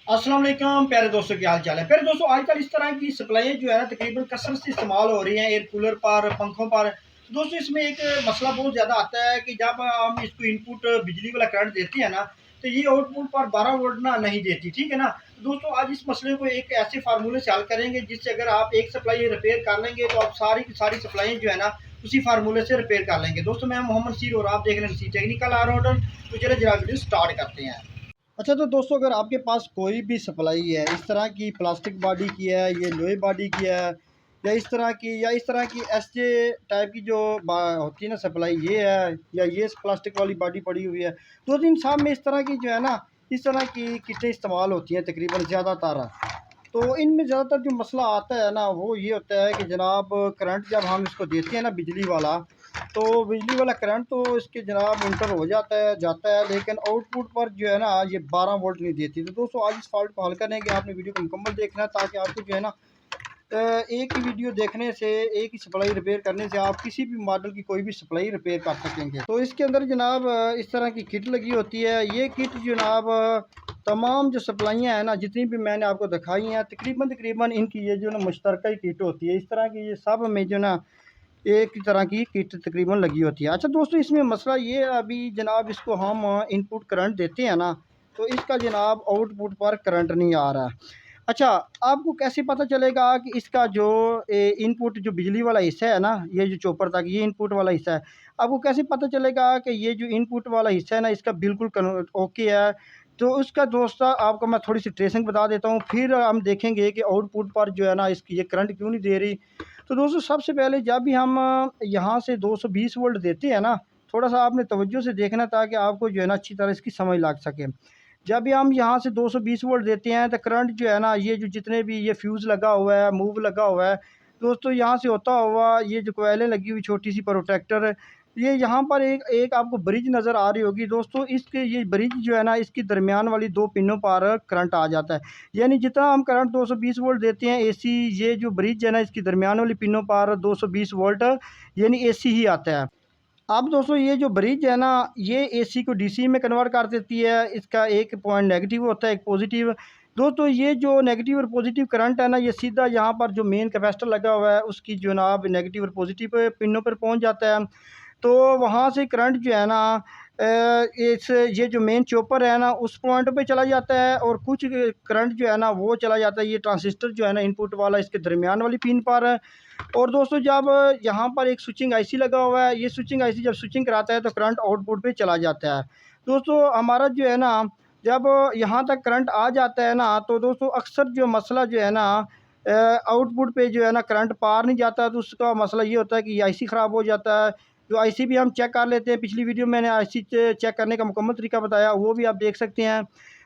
अस्सलाम वालेकुम प्यारे दोस्तों, क्या हाल चाल है। प्यारे दोस्तों, आजकल इस तरह की सप्लाई जो है ना तकरीबन कसरत से इस्तेमाल हो रही हैं एयर कूलर पर, पंखों पर। तो दोस्तों, इसमें एक मसला बहुत ज़्यादा आता है कि जब हम इसको इनपुट बिजली वाला करंट देते हैं ना, तो ये आउटपुट पर 12 वोल्ट ना नहीं देती, ठीक है ना। तो दोस्तों, आज इस मसले को एक ऐसे फार्मूले से हल करेंगे जिससे अगर आप एक सप्लाई रिपेयर कर लेंगे तो आप सारी की सारी सप्लाई जो है ना उसी फार्मूले से रिपेयर कर लेंगे। दोस्तों, मैं मोहम्मद सीर और आप देख रहे हैं सी टेक्निकल आर ऑर्डर। तो चलिए जरा वीडियो स्टार्ट करते हैं। अच्छा, तो दोस्तों, अगर आपके पास कोई भी सप्लाई है इस तरह की, प्लास्टिक बॉडी की है, ये लोहे बॉडी की है, या इस तरह की, या इस तरह की एस जे टाइप की जो होती है ना सप्लाई, ये है, या ये प्लास्टिक वाली बॉडी पड़ी हुई है, दो तीन साहब में इस तरह की जो है ना इस तरह की किटें इस्तेमाल होती हैं तकरीबन ज़्यादातर। तो इनमें ज़्यादातर जो मसला आता है ना वो ये होता है कि जनाब करंट जब हम इसको देते हैं ना बिजली वाला, तो बिजली वाला करंट तो इसके जनाब इंटर हो जाता है, लेकिन आउटपुट पर जो है ना ये 12 वोल्ट नहीं देती। तो दोस्तों, आज इस फॉल्ट को हल करने के आपने वीडियो को मुकम्मल देखना है, ताकि आपको जो है ना एक ही वीडियो देखने से, एक ही सप्लाई रिपेयर करने से आप किसी भी मॉडल की कोई भी सप्लाई रिपेयर कर सकेंगे। तो इसके अंदर जनाब इस तरह की किट लगी होती है। ये किट जनाब तमाम जो सप्लाइयाँ हैं ना जितनी भी मैंने आपको दिखाई हैं, तकरीबन तकरीबन इनकी ये जो ना मुश्तरका ही किट होती है। इस तरह की ये सब में जो ना एक ही तरह की किट तकरीबन लगी होती है। अच्छा दोस्तों, इसमें मसला ये है, अभी जनाब इसको हम इनपुट करंट देते हैं ना, तो इसका जनाब आउटपुट पर करंट नहीं आ रहा है। अच्छा, आपको कैसे पता चलेगा कि इसका जो इनपुट जो बिजली वाला हिस्सा है ना, ये जो चॉपर तक ये इनपुट वाला हिस्सा है, आपको कैसे पता चलेगा कि ये जो इनपुट वाला हिस्सा है ना इसका बिल्कुल ओके है। तो उसका दोस्त आपको मैं थोड़ी सी ट्रेसिंग बता देता हूँ, फिर हम देखेंगे कि आउटपुट पर जो है ना इसकी ये करंट क्यों नहीं दे रही। तो दोस्तों, सबसे पहले जब भी हम यहाँ से 220 वोल्ट देते हैं ना, थोड़ा सा आपने तवज्जो से देखना ताकि आपको जो है ना अच्छी तरह इसकी समझ लग सके। जब भी हम यहाँ से 220 वोल्ट देते हैं तो करंट जो है ना ये जो जितने भी ये फ्यूज़ लगा हुआ है, मूव लगा हुआ है, दोस्तों यहाँ से होता हुआ ये जो कोयलें लगी हुई छोटी सी प्रोटेक्टर, ये यहाँ पर एक एक आपको ब्रिज नज़र आ रही होगी दोस्तों। इसके ये ब्रिज जो है ना इसकी दरमियान वाली दो पिनों पर करंट आ जाता है। यानी जितना हम करंट 220 वोल्ट देते हैं एसी, ये जो ब्रिज है ना इसकी दरमियान वाली पिनों पर 220 वोल्ट यानी एसी ही आता है। अब दोस्तों, ये जो ब्रिज है ना ये एसी को डीसी में कन्वर्ट कर देती है। इसका एक पॉइंट नेगेटिव होता है, एक पॉजिटिव। दोस्तों, ये जो नेगेटिव और पॉजिटिव करंट है ना ये सीधा यहाँ पर जो मेन कैपेसिटर लगा हुआ है उसकी जनाब नेगेटिव और पॉजिटिव पिनों पर पहुँच जाता है। तो वहाँ से करंट जो है ना इस ये जो मेन चॉपर है ना उस पॉइंट पे चला जाता है, और कुछ करंट जो है ना वो चला जाता है ये ट्रांजिस्टर जो है ना इनपुट वाला इसके दरमियान वाली पिन पर। और दोस्तों, जब यहाँ पर एक स्विचिंग आईसी लगा हुआ है, ये स्विचिंग आईसी जब स्विचिंग कराता है तो करंट आउटपुट पे चला जाता है। दोस्तों, हमारा जो है ना जब यहाँ तक करंट आ जाता है ना, तो दोस्तों अक्सर जो मसला जो है ना आउटपुट पे जो है ना करंट पार नहीं जाता, तो उसका मसला ये होता है कि आईसी ख़राब हो जाता है। जो आईसी भी हम चेक कर लेते हैं, पिछली वीडियो में मैंने आईसी चेक करने का मुकम्मल तरीका बताया, वो भी आप देख सकते हैं।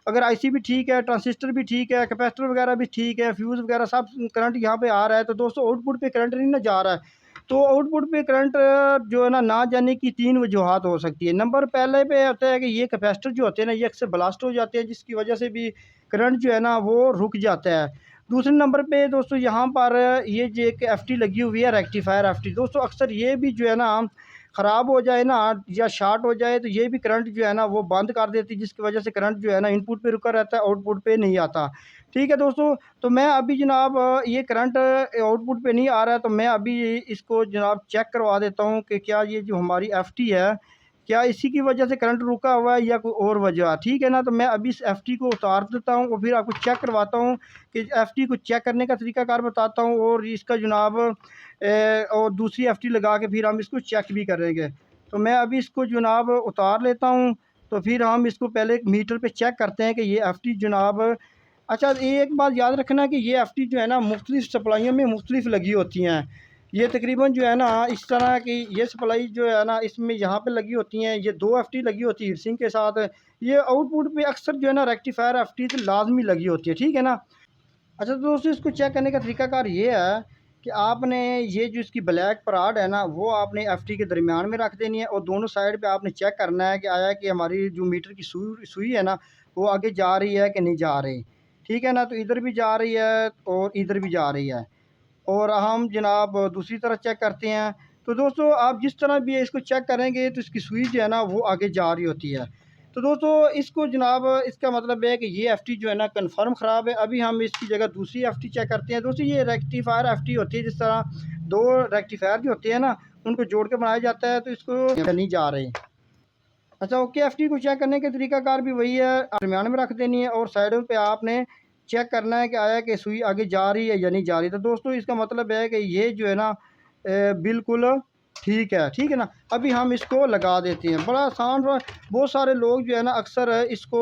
अगर आईसी भी ठीक है, ट्रांजिस्टर भी ठीक है, कैपेसिटर वगैरह भी ठीक है, फ्यूज़ वगैरह सब करंट यहाँ पे आ रहा है, तो दोस्तों आउटपुट पे करंट नहीं ना जा रहा है। तो आउटपुट पे करंट जो है ना जाने की 3 वजूहत हो सकती है। नंबर पहले पे होता है कि ये कैपेसिटर जो होते हैं ना ये अक्सर ब्लास्ट हो जाते हैं, जिसकी वजह से भी करंट जो है ना वो रुक जाता है। दूसरे नंबर पे दोस्तों यहाँ पर ये जो एक एफटी लगी हुई है, रेक्टिफायर एफटी, दोस्तों अक्सर ये भी जो है ना ख़राब हो जाए ना या शॉर्ट हो जाए तो ये भी करंट जो है ना वो बंद कर देती है, जिसकी वजह से करंट जो है ना इनपुट पे रुका रहता है, आउटपुट पे नहीं आता। ठीक है दोस्तों, तो मैं अभी जनाब ये करंट आउटपुट पे नहीं आ रहा है, तो मैं अभी इसको जनाब चेक करवा देता हूँ कि क्या ये जो हमारी एफटी है क्या इसी की वजह से करंट रुका हुआ है या कोई और वजह है। ठीक है ना, तो मैं अभी इस एफटी को उतार देता हूँ और फिर आपको चेक करवाता हूँ कि एफटी को चेक करने का तरीकाकार बताता हूँ, और इसका जनाब और दूसरी एफटी लगा के फिर हम इसको चेक भी करेंगे। तो मैं अभी इसको जनाब उतार लेता हूँ, तो फिर हम इसको पहले मीटर पे चेक करते हैं कि ये एफटी जनाब। अच्छा, ये एक बात याद रखना कि ये एफटी जो है ना मुख्तलिफ़ सप्लाइयों में मुख्तलिफ़ लगी होती हैं। ये तकरीबन जो है ना इस तरह की ये सप्लाई जो है ना इसमें यहाँ पे लगी होती हैं, ये 2 एफटी लगी होती है हीटसिंक के साथ। ये आउटपुट पे अक्सर जो है ना रेक्टिफायर एफटी तो लाजमी लगी होती है, ठीक है ना। अच्छा, तो दोस्तों इसको चेक करने का तरीकाकार ये है कि आपने ये जो इसकी ब्लैक पराड है ना वो आपने एफटी के दरमियान में रख देनी है, और दोनों साइड पे आपने चेक करना है कि आया कि हमारी जो मीटर की सुई सुई है ना वो आगे जा रही है कि नहीं जा रही। ठीक है ना, तो इधर भी जा रही है और इधर भी जा रही है, और हम जनाब दूसरी तरफ चेक करते हैं। तो दोस्तों, आप जिस तरह भी इसको चेक करेंगे तो इसकी सुई जो है ना वो आगे जा रही होती है। तो दोस्तों इसको जनाब इसका मतलब है कि ये एफ़टी जो है ना कन्फर्म ख़राब है। अभी हम इसकी जगह दूसरी एफ़टी चेक करते हैं। दोस्तों ये रेक्टिफायर एफ़टी होती है, जिस तरह 2 रेक्टिफायर जो होते हैं ना उनको जोड़ के बनाया जाता है, तो इसको नहीं जा रहे। अच्छा ओके, एफ़टी को चेक करने का तरीकाकार भी वही है, दरमियान में रख देनी है और साइडों पे आपने चेक करना है कि आया कि सुई आगे जा रही है या नहीं जा रही। तो दोस्तों इसका मतलब है कि ये जो है ना बिल्कुल ठीक है ना। अभी हम इसको लगा देते हैं, बड़ा आसान। बहुत सारे लोग जो है ना अक्सर इसको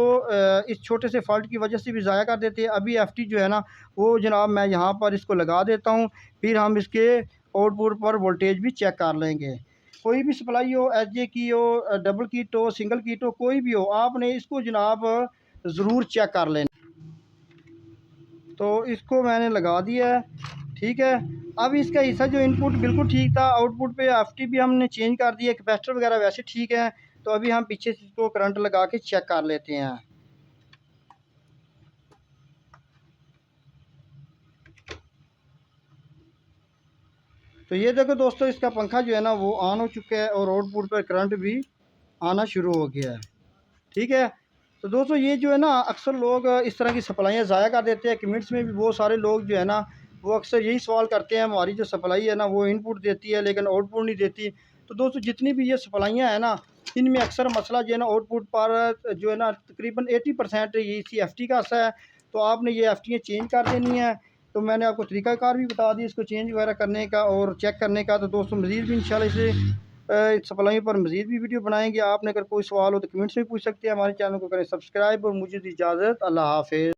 इस छोटे से फॉल्ट की वजह से भी ज़ाया कर देते हैं। अभी एफ़टी जो है ना वो जनाब मैं यहाँ पर इसको लगा देता हूँ, फिर हम इसके आउटपुट पर वोल्टेज भी चेक कर लेंगे। कोई भी सप्लाई हो, एचजे की हो, डबल किट हो, सिंगल किट हो, कोई भी हो, आपने इसको जनाब ज़रूर चेक कर लेना। तो इसको मैंने लगा दिया है, ठीक है। अब इसका हिस्सा जो इनपुट बिल्कुल ठीक था, आउटपुट पे एफ़टी भी हमने चेंज कर दिया, कैपेसिटर वगैरह वैसे ठीक है। तो अभी हम पीछे से इसको करंट लगा के चेक कर लेते हैं। तो ये देखो दोस्तों, इसका पंखा जो है ना वो ऑन हो चुका है और आउटपुट पर करंट भी आना शुरू हो गया है, ठीक है। तो दोस्तों ये जो है ना अक्सर लोग इस तरह की सप्लाइयाँ ज़ाया कर देते हैं। कमेंट्स में भी बहुत सारे लोग जो है ना वो अक्सर यही सवाल करते हैं, हमारी जो सप्लाई है ना वो इनपुट देती है लेकिन आउटपुट नहीं देती। तो दोस्तों जितनी भी ये सप्लाइयाँ हैं ना इनमें अक्सर मसला जो है ना आउटपुट पर जो है ना तकरीबन 80% ये इसी एफ़टी का हिस्सा है। तो आपने ये एफ़टियाँ चेंज कर देनी है। तो मैंने आपको तरीकाकार भी बता दिया इसको चेंज वगैरह करने का और चेक करने का। तो दोस्तों मज़ीद भी इंशाल्लाह इसे सप्लाई पर मज़ीद भी वीडियो बनाएंगे। आपने अगर कोई सवाल हो तो कमेंट्स में पूछ सकते हैं। हमारे चैनल को करें सब्सक्राइब और मुझे दी इजाज़त। अल्लाह हाफ़िज़।